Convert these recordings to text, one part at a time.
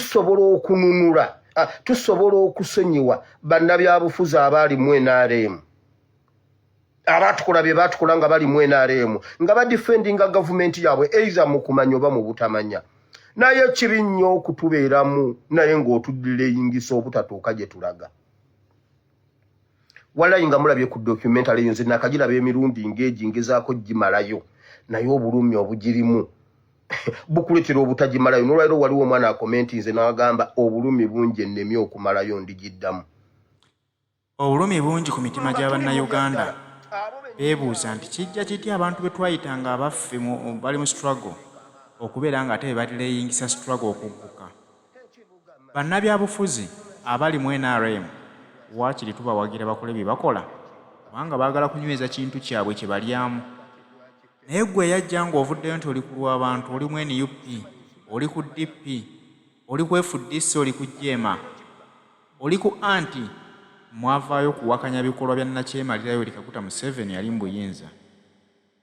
tusobola okununula tusobola okusonyiwa bannabyabufuzi abali mu NRM abatukola bye batukola nga bali mu NRM nga badefendinga gavumenti yaabwe eiza mu kumanya oba mu butamanya naye kibi nnyo okutubeeramu naye ng'otuddireyingisa obutatuuka gye tulaga walayi nga mulabye ku documentary yonze nakagiraba emirundi ng'egi ngezaako gimalayo naye obulumi obugirimu bukuletera obutagimalayo n'olwaliro waliwo omwana akomenti nze n'agamba obulumi bungi ennemi okumalayo ndigiddamu obulumi bungi ku mitima gy'abannayuganda beebuuza nti kijja kitya abantu be twayitanga abaffe bali mu struggle okubeera nga ate batireyingisa struggle okugguka bannabyabufuzi abali mu NRM waakiri tubawagira bakole bye bakola kubanga baagala kunyweza kintu kyabwe kye balyamu naye gwe yajja ng'ovuddeyo nti oli ku lw'abantu oli mu NUP oli ku DP oli ku FDC oli ku JEMA oli ku anti mwavaayo kuwakanya bikolwa bya Nakyemalira Yoweri Kaguta Museveni ali mu buyinza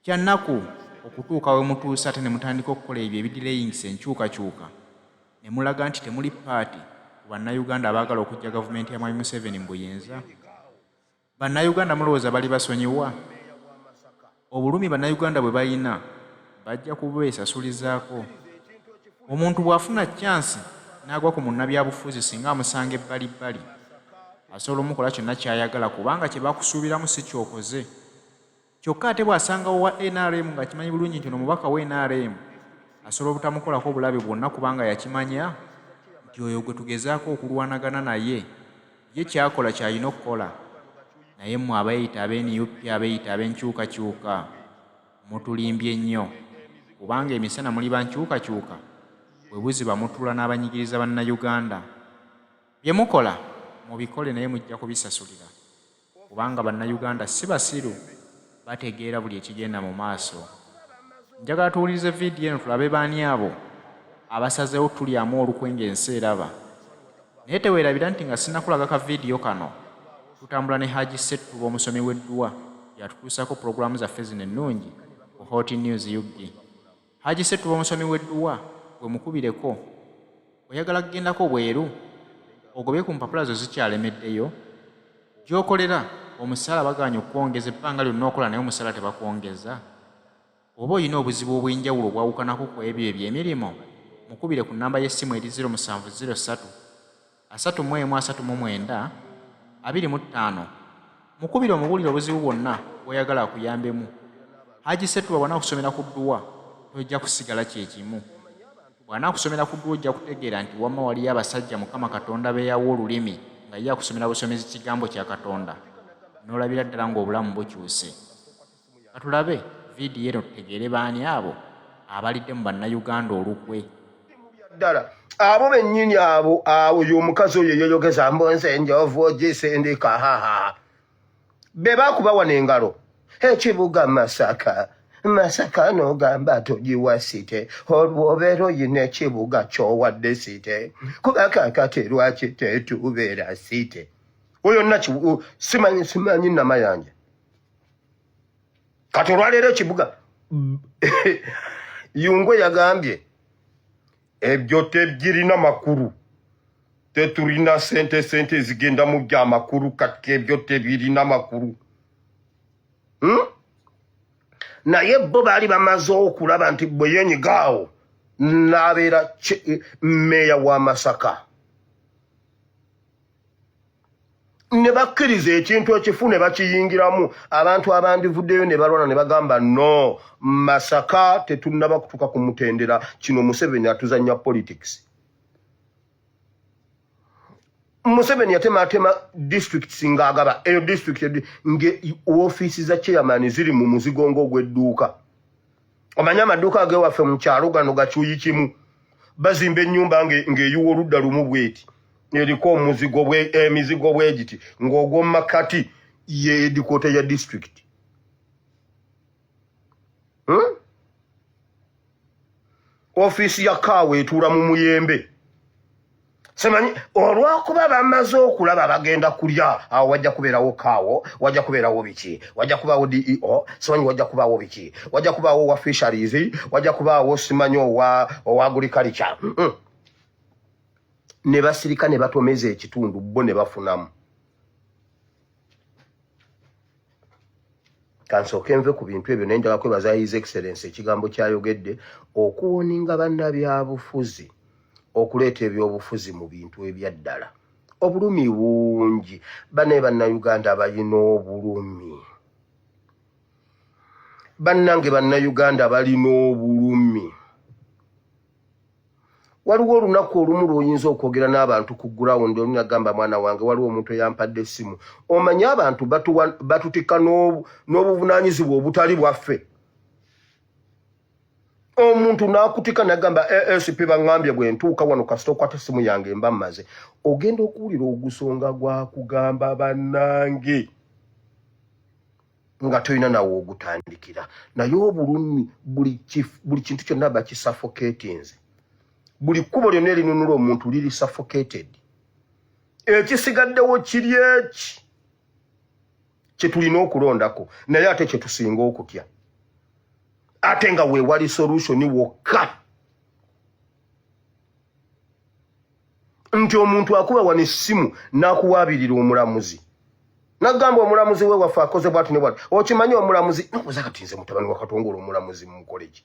kyannaku okutuuka we mutuusa ate ne mutandika okukola ebyo ebidireyingisa enkyukakyuka ne mulaga nti temuli paati ku bannayuganda abaagala okujja gavumenti ya Mwami Museveni mu buyinza bannayuganda mulowooza bali basonyiwa obulumi bannayuganda bwe balina bajja kubeesasulizaako omuntu bw'afuna chansi n'agwa ku munnabyabufuzi singa amusanga ebbalibbali asobola omukola kyonna ky'ayagala kubanga kye bakusuubiramu si kyokoze kyokka ate bw'asangawo wa NRM nga kimanyi bulungi nti ono mubaka wa NRM asobola obutamukolako obulabe bwonna kubanga yakimanya nti oyo gwe tugezaako okulwanagana naye ye kyakola ky'alina okukola naye mmwe abayita ab'NUP abayita ab'enkyukakyuka mutulimbye nnyo kubanga emisana muli bankyukakyuka bwe buziba mutula n'abanyigiriza bannayuganda bye mukola mubikole naye mujja kubisasulira kubanga bannayuganda si basiru bategeera buli ekigenda mu maaso njagala tuwulirize vidiyo eno tulabe baani abo abasazeewo tulyamu olukwe ng'ensi eraba naye teweerabira nti nga sinakulaga ka vidiyo kano tutambula ne Haji Settuba omusomi w'edduwa yatutuusako pulogulaamu zaffe zino ennungi ku Hot News UG. Haji Settuba omusomi w'edduwa bwe mukubireko oyagala kugendako bweru ogobye ku mpapula zo zikyalemeddeyo gy'okolera omusaala baganya okwongeza ebbanga lyonna okola naye omusaala tebakwongeza oba olina obuzibu obw'enjawulo obwawukanako ku ebyo eby'emirimu mukubire ku nnamba y'essimu eri 0703 3139 25 mukubire omubuulire obuzibu bwonna bw'oyagala akuyambemu. Haji Settuba bw'anaakusomera ku dduwa tojja kusigala kyekimu bw'anaakusomera ku dduwa ojja kutegeera nti wamma waliyo abasajja Mukama Katonda beeyawa olulimi nga ye akusomera busomezi kigambo kya Katonda n'olabira ddala ng'obulamu bukyuse. Katulabe vidiyo eno tutegeere baani abo abalidde mu bannayuganda olukwe ddala abo bennyini abo y'omukazi oyo yeyogeza mbonze enjovu ogisindika haha be baakubawa n'engalo ekibuga Masaka n'ogamba togiwa site olwobeera oyina ekibuga ky'owadde site kuba kaakati lwaki tetubeera site oyo simanyi namayanja kati olwaleero ekibuga Yungwe yagambye ebyo tebirina makulu tetulina sente zigenda mu by'amakulu kati ebyo tebirina makulu naye bo baali bamaze okulaba nti bwe yenyigaawo n'abeera mmeeya wa Masaka ne bakkiriza ekintu ekifu ne bakiyingiramu abantu abandivuddeyo ne balwana ne bagamba no Masaka tetunnaba kutuuka ku mutendera kino Museveni atuzanya politics. Museveni yatematema districts ng'agaba eyo district nge office za chairman ziri mu muzigongo gw'edduuka omanya amaduuka agewaffe mu kyalo gano gakyuyi kimu bazimba ennyumba ng'eyiwa oludda lumu bweti eriko emizigo bwegiti ng'ogw'omumakati ye headquarter ya district office ya Kaawa etuula mu Muyembe semanyi olwakuba bamaze okulaba bagenda kulya awo wajja kubeerawo Kaawa wajja kubeerawo biki wajja kubaawo DEO semanyi wajja kubaawo biki wajja kubaawo wa fisheries wajja kubaawo simanyi owa agriculture ne basirika ne batomeza ekitundu bo ne bafunamu. Kansooke nve ku bintu ebyo naye njagala kwebaza His Excellency ekigambo kyayogedde okuwoninga bannabyabufuzi okuleeta ebyobufuzi mu bintu ebyaddala. Obulumi bungi bane bannayuganda balina obulumi. Bannange bannayuganda balina obulumi. Waliwo olunaku olumu lw'oyinza okwogera n'abantu ku ground olunagamba mwana wange waliwo omuntu eyampadde essimu. Omanyi abantu batutika n'obuvunaanyizibwa obutali bwaffe. Omuntu n'akutika n'agamba ASP baŋŋambye bwe ntuuka wano kasita okwata essimu yange mba mmaze. Ogenda okuwulira ogusonga gwa kugamba bannange nga toyina nawe ogutandikira. Naye obulumi buli kintu kyonna bakisuffocatinze. Buli kkubo lyonna erinunula omuntu liri suffocated. Ekisigaddewo kiri eki kye tulina okulondako naye ate kye tusinga okutya. Ate nga weewali solution wokka. Nti omuntu akuba wano essimu n'akuwaabirira omulamuzi. Nagamba omulamuzi we waffe akoze bwati ne bwati. Okimanyi omulamuzi nokuza kati nze mutabani wa Katongola omulamuzi mu college.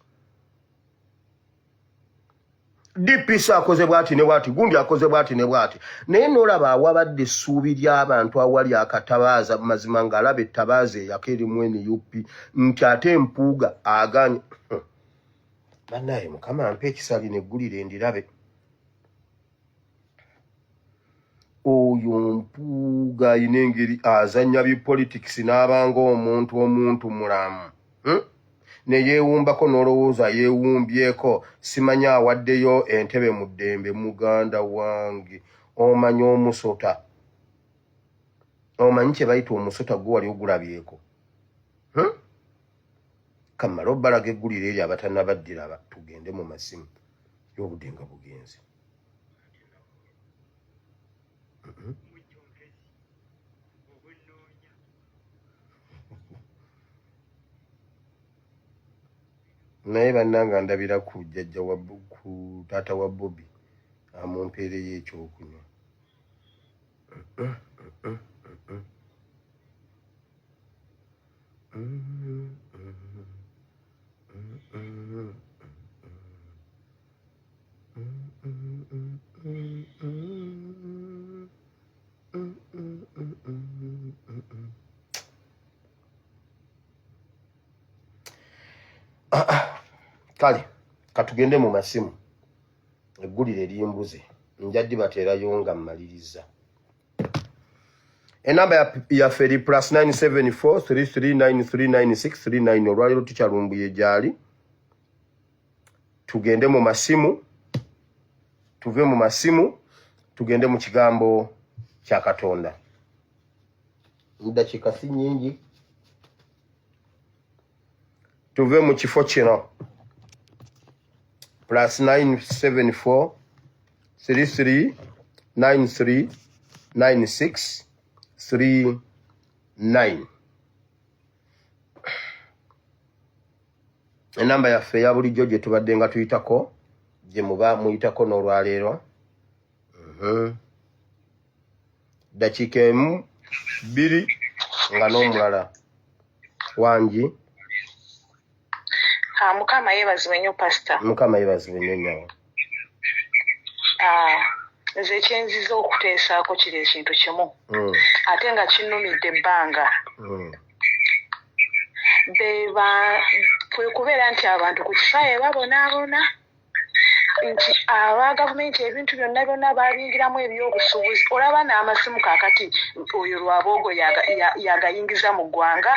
DPC akoze bwati ne bwati, gundi akoze bwati ne bwati. Naye n'olaba awabadde essuubi ly'abantu awali akatabaaza mazima ng'alaba ettabaaza eyakerimu NUP nti ate Mpuuga aganye. Bannaye Mukama mpa ekisali neggulire ndirabe. Oyo Mpuuga ayina engeri azannya bipolitics n'abanga omuntu mulamu. Ne yeewumbako n'olowooza yeewumbyeko simanyi awaddeyo entebe mu ddembe muganda wange. Omanyi omusota. Omanyi kye bayita omusota gwe wali ogulabyeko. Kamala obbalaga eggulire eryo abatannabaddira tugende mu masimu y'obudde nga bugenze. Naye bannanga ndabira ku jjajja ku taata wa Bobi amumpeereyo ekyokunywa. Kale katugende mu masimu eggulire ly'embuzi njaddi bateerayo nga mmaliriza. Enamba yaffe eri +974 33939639 olwaliro tukyalumbuye gyali. Tugende mu masimu, tuve mu masimu tugende mu kigambo kya Katonda. Dakiika si nnyingi tuve mu kifo kino. +974 33939639. Enamba yaffe eya bulijjo gye tubadde nga tuyitako gye muba muyitako n'olwaleero. Dakiika emu 2 nga n'omulala wangi. Mukama yeebazibwe nnyo pastor. Mukama yeebazibwe nnyo nyawo. Nze ekyenziza okuteesaako kiri ekintu kimu ate nga kinnumidde ebbanga. Kwe kubeera nti abantu ku kisaawe babonaabona nti aba gavumenti ebintu byonna byonna babingiramu ebyobusuubuzi. Olaba n'amasimu kaakati oyo Lwaboogo yagayingiza mu ggwanga.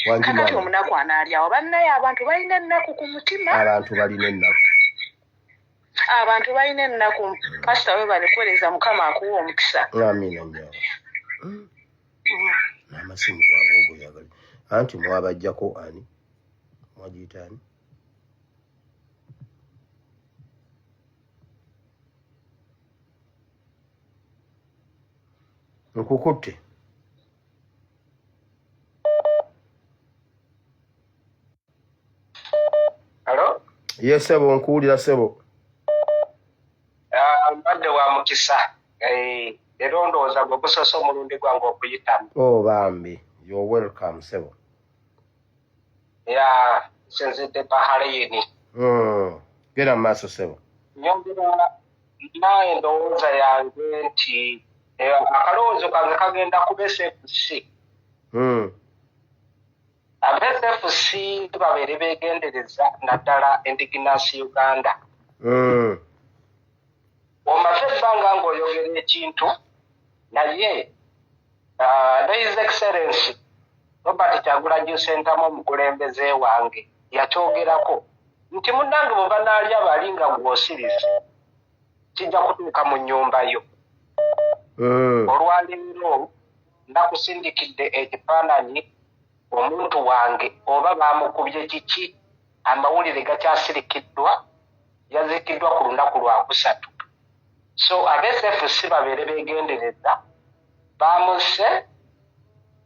Kakati omunaku anaalyawo. Bannaye abantu balina ennaku ku mutima. Abantu balina ennaku. Abantu balina ennaku. Pastor we balekwereza Mukama akuwa omukisa. Amiina nnyo. N'amasimu Lwaboogo yagali. Anti mwabajjako ani? Mwagiyita ani? Nkukutte. Hello? Yes, sebo nkuwulira sebo. Mbadde wa mukisa leero ndowooza gwe gusoose omulundi gwange okuyitamu. Oh bambi, you're welcome sebo. Ya nsinzidde Bahareini. Gera mu maaso sebo. Nyongera naye endowooza yange nti akalowoozo kange kagenda ku SFC. SFC babeere beegendereza naddala Indigenous Uganda. Omaze ebbanga ng'oyogera ekintu naye His Excellency Robert Kyagulanyi Ssentamu omukulembeze wange yakyogerako nti munnange bwe banaalya bali nga gw'osiriza kijja kutuuka mu nnyumba yo. Olwaleero nakusindikidde ekifaananyi omuntu wange oba baamukubye kiki amawulire gakyasirikiddwa yazikiddwa ku lunaku lwa kusatu. So ab'SFC babeere beegendereza baamuse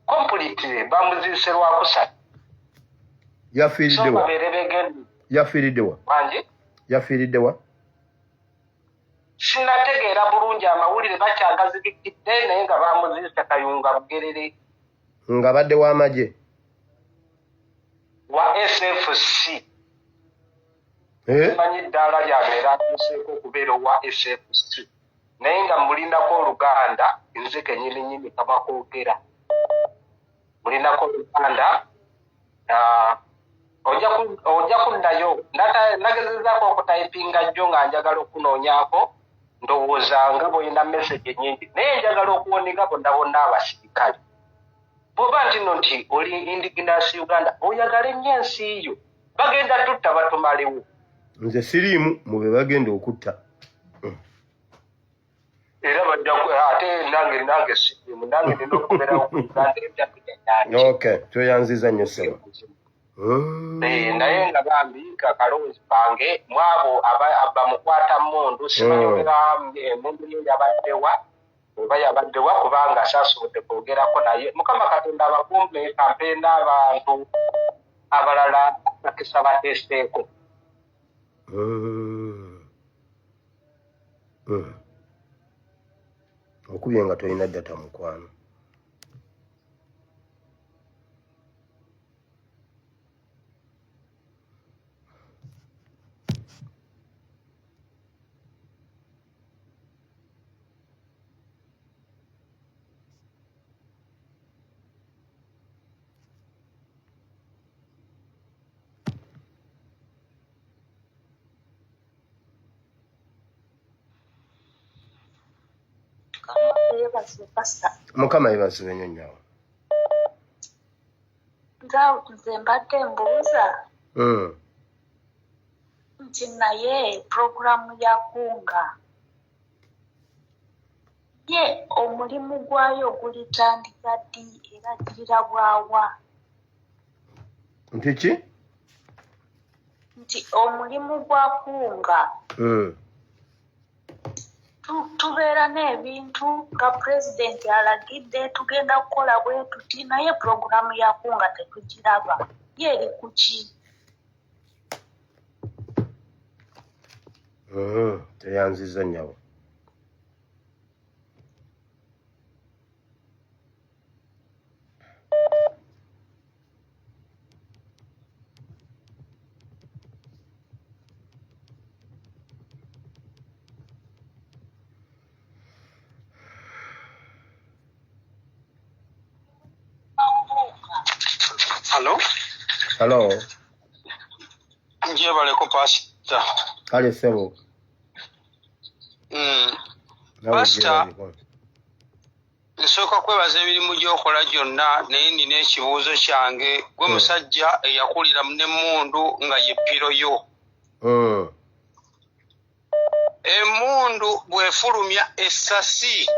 completely bamuziise lwa kusatu. Yafiiridde wa? Babeere beegendereza. Yafiiridde wa? Wangi? Yafiiridde wa? Sinategeera bulungi amawulire bakyagazibikidde naye nga bamuziise Kayunga Bugerere. Nga badde w'amagye? Wa SFC. Manyi ddaala lyabeera atuuseeko okubeera owa SFC. Naye nga mulindako Oluganda nze kennyini kabakoogera. Mulindako Oluganda ojja kuddayo. Nagezezaako okutayipinga jjo nga njagala okunoonyaako ndowooza nga bw'olina message nnyingi naye njagala okuwoninga bonna bonna abasirikale. Bw'oba nti no nti oli Indigenous Uganda oyagala ennyo ensi yo bagenda tutta batumalewo. Nze siriimu mube bagenda okutta. Era bajja ate nange siriimu nange nina okubeerawo ku Uganda ebyakujanjanja. Okay, kyoyanziza nnyo sebo. Naye nga bambi kakalowoozi kange mwabo bamukwata mmundu sibanyogera emundu ye yabaddewa oba yabaddewa kubanga saasobodde kwogerako naye Mukama Katonda abakumbe kampeeni abantu abalala bakisa bateeseeko. Okubye nga tolina ddata mukwano. Mukama yebasibe nnyo nnyo. Nze mbadde mbuuza nti naye puroguramu ya kunga ye omulimu gwayo gulitandika ddi era girabwawa? Nti ki? Nti omulimu gwa kunga tubeera n'ebintu nga pulezidenti alagidde tugenda kukola bwe tuti naye puroguramu ya kunga tetugiraba ye eri ku ki? Teyanziza nnyo. Hello. Njebaleko pasita. Kale sebo. Pasita. Nsooka kwebaza emirimu gy'okola gyonna naye nina ekibuuzo kyange gwe musajja eyakulira n'emmundu nga ye ppiro yo. Emmundu bw'efulumya essasi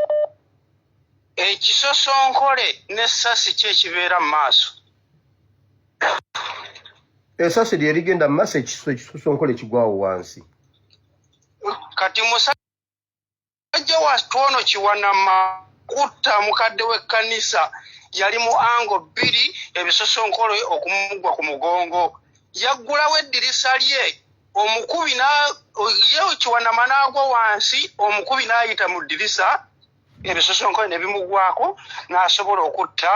ekisosonkole n'essasi ki ekibeera mu maaso? Essasi lye ligenda mu maaso ekisosonkole kigwawo wansi. Kati musajja wattu ono Kiwanama kutta mukadde w'ekkanisa yali mu ango bbiri ebisosonkole okumugwa ku mugongo. Yaggulawo eddirisa lye omukubi na yewe kiwanama n'agwa wansi omukubi n'ayita mu ddirisa ebisosonkole ne bimugwako n'asobola okutta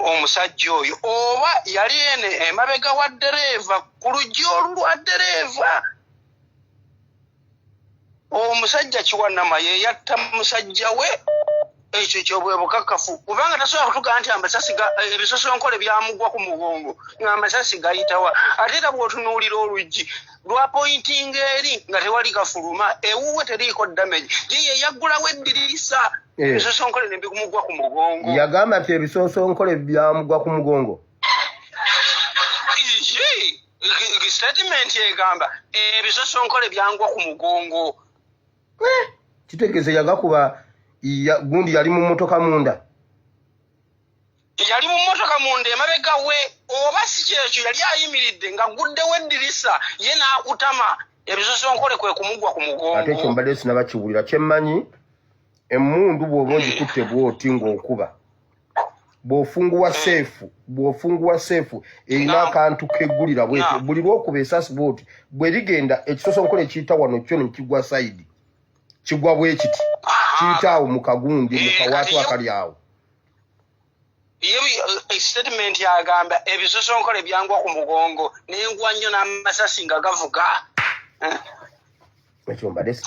omusajja oyo oba yali ene emabega wa ddereeva ku luggi olulwa ddereeva omusajja kiwanama ye yatta musajja we ekyo kyobwe bukakafu kubanga tasobola kutuga nti amasasi ebisosonkole byamugwa ku mugongo ng'amasasi gayitawa ate era bw'otunuulira oluggi lwa pointing eri nga tewali kafuluma ewuwe teriiko damage ye yaggulawo eddirisa ebisosonkole ne bikumugwa ku mugongo yagamba nti ebisosonkole byamugwa ku mugongo statement egamba ebisosonkole byangwa ku mugongo kitegeeza yagakuba gundi yali mu mmotoka munda emabega we oba si kyekyo yali ayimiridde nga guddewo eddirisa ye n'akutama ebisosonkole kwe kumugwa ku mugongo ate ekyo mbadde sinabakiwulira kyemmanyi emmundu bw'oba ogikutte bw'oti ng'okuba bw'ofunguwa seefu erina akantu keggulira bwetyo buli lw'okuba esasi bw'oti bwe ligenda ekisosonkole kiyita wano kyo ne kigwa sayidi kigwa bwe kiti kiyitaawo mu kagundi mu kawaatu akali awo statement yagamba ebisosonkole byangwa ku mugongo n'engwa nnyo n'amasasi nga gavuga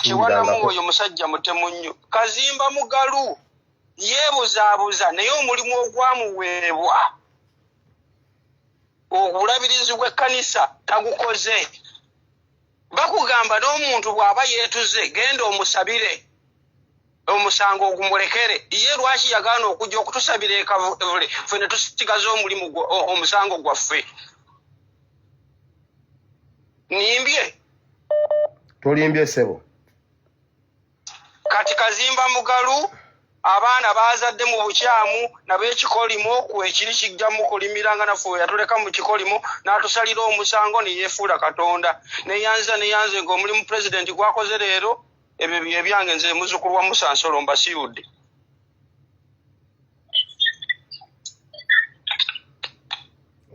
kiwanamu oyo musajja mutemu nnyo kazimba mugalu yeebuzaabuza naye omulimu ogwamuweebwa obulabirizi bw'ekkanisa tagukoze bakugamba n'omuntu bw'aba yeetuze genda omusabire omusango ogumulekere ye lwaki yagaana okujja okutusabira ekavule ffe ne tusigaza omulimu omusango gwaffe nimbye tolimbye ssebo kati kazimba mugalu abaana bazadde mu bukyamu nab'ekikolimo kwekiri kijja mukulimiranga naffe we yatuleka mu kikolimo n'atusalira omusango ne yeefuula katonda neyanza ng'omulimu pulezidenti gwakoze leero ebyo byebyange nze muzzukulu wa Musansolo mbasiibudde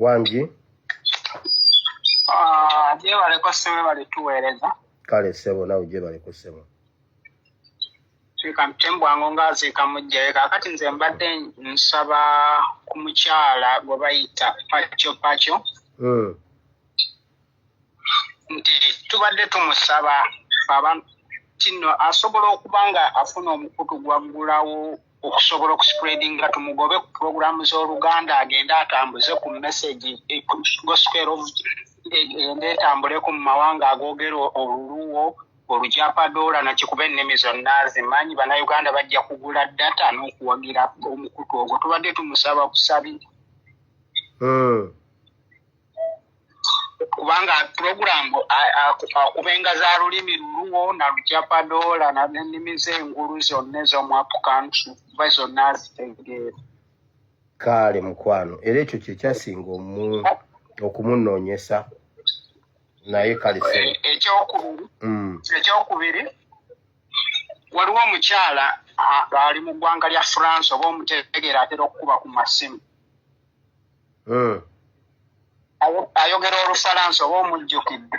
wangi gyebaleko ssebe balituweereza kale ssebo nawe gyebaleko ssebo tembwango ngaaziika mujjayo kaakati nze mbadde nsaba ku mukyala gwe bayita pacyo nti tubadde tumusaba kino asobola okuba nga afuna omukutu gwaggulawo okusobola okuspreadinga tumugobe ku puroguramu z'oluganda agende atambuze ku message gospel of etambuleko mu mawanga agoogera oluluwo olujapadoola nakikuba ennimi zonna zimanyi bannayuganda bajja kugula data n'okuwagira omukutu ogwo tubadde tumusaba busabi kubanga puroguramu akubenga za lulimi luluwo na lujapadoola n'ennimi z'engulu zonna ez'omu apukantu kuba zonna zitegeera kale mukwano era ekyo kyekyasinga okumunoonyesa naye kale ekyokubiri waliwo omukyala ali mu ggwanga lya France oba omutegeera atera okukuba ku masimu ayogera olufalansa oba omujjukidde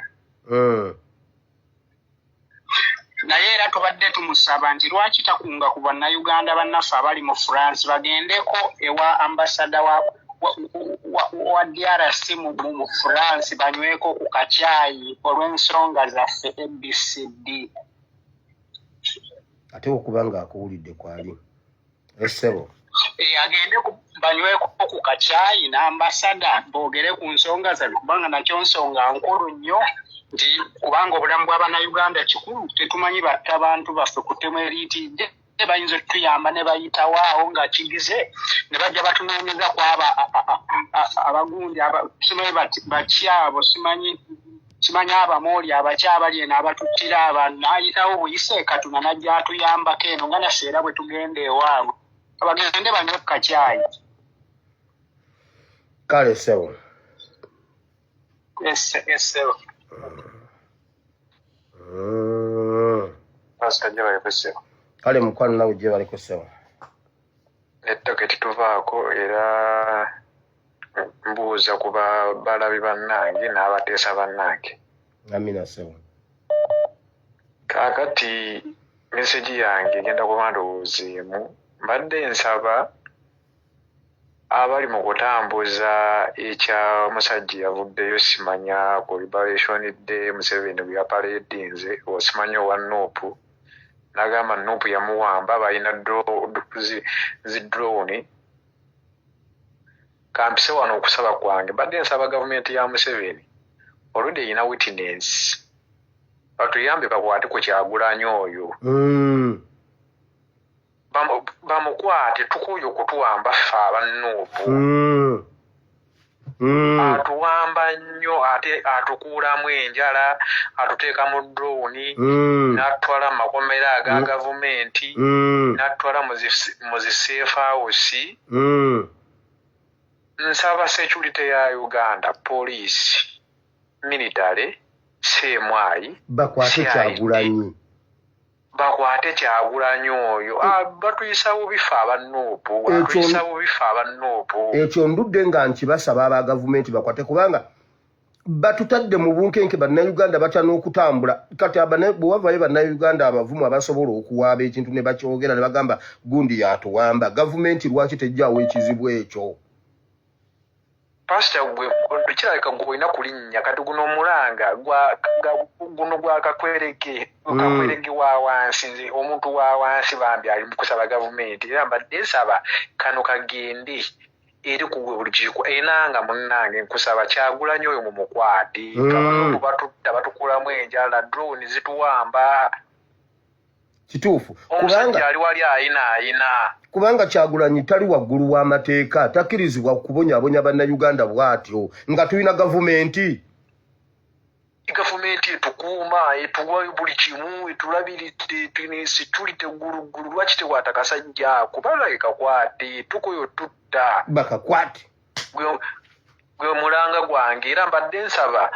naye era tubadde tumusaba nti lwaki takunga ku bannayuganda bannaffe abali mu France bagendeko ewa ambasada wa DRC mu France banyweko ku kacaayi olw'ensonga zaffe ABCD ate okuba ng'akuwulidde kwali essebo agende banyweko ku kacaayi n'ambasada boogere ku nsonga zaffe kubanga nakyo nsonga nkulu nnyo nti kubanga obulamu bw'abannayuganda kikulu tetumanyi batta bantu baffe kutemu eriitidde bayinza okutuyamba ne bayitawaawo nga kigize ne bajja batunoonyeza ku abagundi simanyi bakyabo simanyi abamooli abakyabali eno abatuttira abantu n'ayitawo buyise katuna najja atuyambako eno nga naffe era bwe tugenda ewaabwe abagende banywe ku kacaayi kale ssebo essebo Pastor Joy kale mukwano nawe gye baliko ssebo ettaka tetuvaako era mbuuza ku balabi bannange n'abateesa bannange Amina sewa. Kakati message yange genda kuba ndowoozeemu mbadde nsaba abali mu kutambuza ekya musajja yavuddeyo simanya ku liberation day Museveni bwe yapaledinze osimanya owa Nup n'agamba Nup yamuwamba balina zi drone kampise wano okusaba kwange mbadde nsaba gavumenti ya Museveni oludde yina witness batuyambe bakwate ku Kyagulanyi oyo bamukwate tukuyo okutuwamba ffe abannuupu atuwamba nnyo ate atukuulamu enjala atuteeka mu drone n'atutwala mu makomera aga gavumenti n'atutwala mu zi safe house nsaba security ya Uganda police military semwayi bakwate Kyagulanyi oyo batuyisa bubifa abannuupu ekyo ndudde nga nkibasaba aba gavumenti bakwate kubanga batutadde mu bunkenke bannayuganda batya n'okutambula kati bwewavayo bannayuganda abavumu abasobola okuwaaba ekintu ne bakyogera ne bagamba gundi yatuwamba gavumenti lwaki tejjaawo ekizibu ekyo Pastor gwe kirabika gwe olina kulinnya kati guno omulanga guno gwa kakwerege wa wansi nze omuntu wa wansi bambi ali mu kusaba gavumenti era mbadde nsaba kano kagende eri ku buli kiiko enanga munnange nkusaba Kyagulanyi oyo mu mukwate abantu batutta batukulamu enjala drone zituwamba kituufu kubanga ali wali ayina kubanga Kyagulanyi tali waggulu w'amateeka takkirizibwa kubonyabonya bannayuganda bw'atyo nga tulina gavumenti etukuuma etuwa buli kimu etulabirite gulugulu lwaki tewaata kasajja ako balabika kwate tukoyo tutta bakakwate gwe mulanga gwange era mbadde nsaba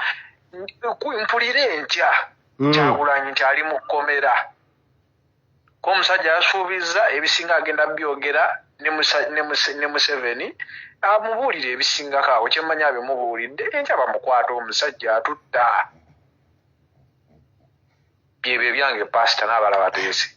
mpulire ntya Kyagulanyi nti ali mu kkomera ko omusajja yasuubiza ebisinga agenda byogera ne Museveni amubuulire ebisingako awo kyemmanya abimubuulidde enkya bamukwata omusajja atutta byebyo ebyange pasita n'abala bateesi